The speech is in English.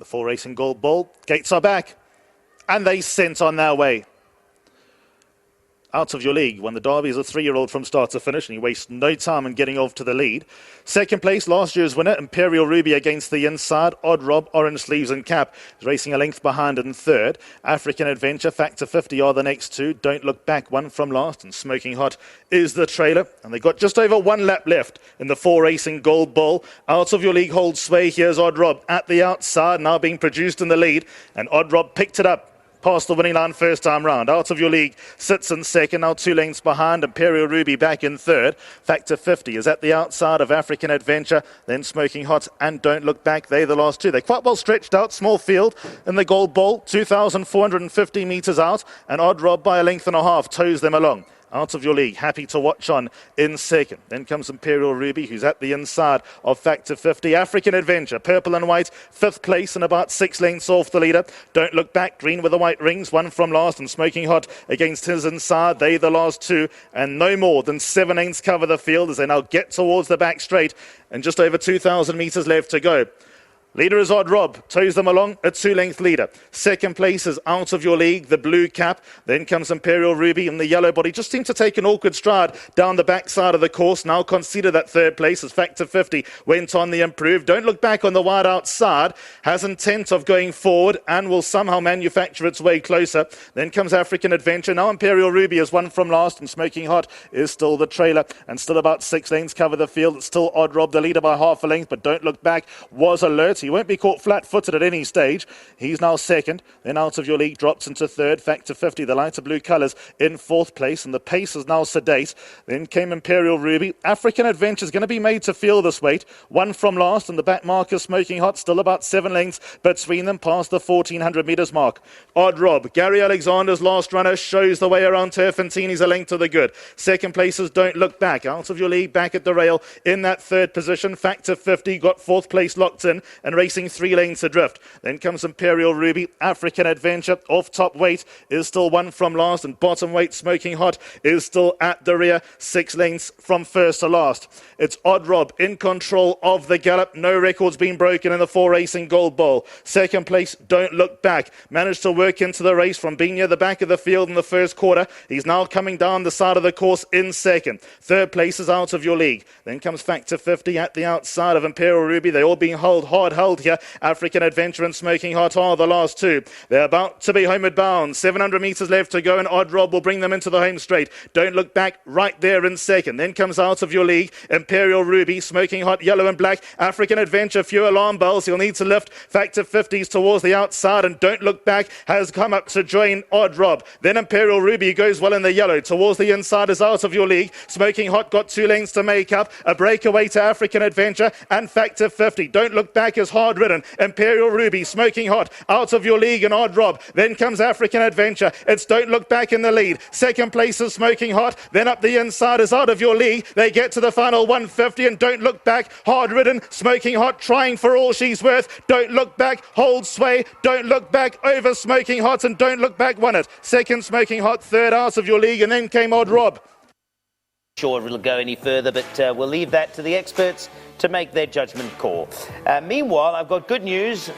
The 4 Racing Gold Bull, gates are back, and they sent on their way. Out of your league, when the Derby is a 3-year-old from start to finish, and he wastes no time in getting off to the lead. Second place, last year's winner, Imperial Ruby against the inside. Odd Rob, Orange Sleeves and Cap is racing a length behind in third. African Adventure, Factor 50 are the next two. Don't Look Back, one from last, and Smoking Hot is the trailer. And they've got just over 1 lap left in the 4 Racing Gold Bull. Out of your league holds sway. Here's Odd Rob at the outside, now being produced in the lead. And Odd Rob picked it up past the winning line first time round. Out of your league sits in second, now 2 lengths behind. Imperial Ruby back in third. Factor 50 is at the outside of African Adventure, then Smoking Hot and Don't Look Back. They're the last two. They're quite well stretched out. Small field in the Gold Bowl, 2,450 metres out, and Odd Rob by a length and a half tows them along. Out of your league, happy to watch on in second. Then comes Imperial Ruby, who's at the inside of Factor 50. African Adventure, purple and white, 5th place and about 6 lengths off the leader. Don't Look Back, green with the white rings, one from last, and Smoking Hot against his inside. They the last two, and no more than 7 lengths cover the field as they now get towards the back straight, and just over 2,000 metres left to go. Leader is Odd Rob, tows them along, a 2-length leader. Second place is Out of Your League, the blue cap. Then comes Imperial Ruby in the yellow body. Just seemed to take an awkward stride down the backside of the course. Now consider that third place as Factor 50 went on the improve. Don't Look Back on the wide outside. Has intent of going forward and will somehow manufacture its way closer. Then comes African Adventure. Now Imperial Ruby is one from last, and Smoking Hot is still the trailer. And still about 6 lengths cover the field. It's still Odd Rob, the leader by half a length, but Don't Look Back was alert. He won't be caught flat-footed at any stage. He's now second. Then Out of Your League drops into third. Factor 50, the lighter blue colours, in 4th place. And the pace is now sedate. Then came Imperial Ruby. African Adventure is going to be made to feel this weight. One from last, and the back marker Smoking Hot, still about 7 lengths between them past the 1,400 metres mark. Odd Rob, Gary Alexander's last runner, shows the way around Turfentine. He's a length to the good. Second place is Don't Look Back. Out of Your League back at the rail in that third position. Factor 50 got 4th place locked in and racing 3 lengths adrift. Then comes Imperial Ruby. African Adventure off top weight is still one from last, and bottom weight Smoking Hot is still at the rear, 6 lengths from first to last. It's Odd Rob in control of the gallop. No records being broken in the 4 Racing Gold Bowl. Second place, Don't Look Back, managed to work into the race from being near the back of the field in the first quarter. He's now coming down the side of the course in second. Third place is Out of Your League. Then comes Factor 50 at the outside of Imperial Ruby. They all being hard held here. African Adventure and Smoking Hot are the last two. They're about to be homeward bound. 700 metres left to go, and Odd Rob will bring them into the home straight. Don't Look Back right there in second. Then comes Out of Your League. Imperial Ruby, Smoking Hot, yellow and black. African Adventure, few alarm bells. He'll need to lift. Factor 50s towards the outside, and Don't Look Back has come up to join Odd Rob. Then Imperial Ruby goes well in the yellow. Towards the inside is Out of Your League. Smoking Hot got 2 lengths to make up. A breakaway to African Adventure and Factor 50. Don't Look Back is hard ridden. Imperial Ruby, Smoking Hot, Out of Your League and Odd Rob. Then comes African Adventure. It's Don't Look Back in the lead. Second place is Smoking Hot. Then up the inside is Out of Your League. They get to the final 150, and Don't Look Back, hard ridden. Smoking Hot trying for all she's worth. Don't Look Back holds sway. Don't Look Back over Smoking Hot, and Don't Look Back won it. Second Smoking Hot, third Out of Your League, and then came Odd Rob. Sure it'll go any further, but we'll leave that to the experts to make their judgment call. Meanwhile, I've got good news.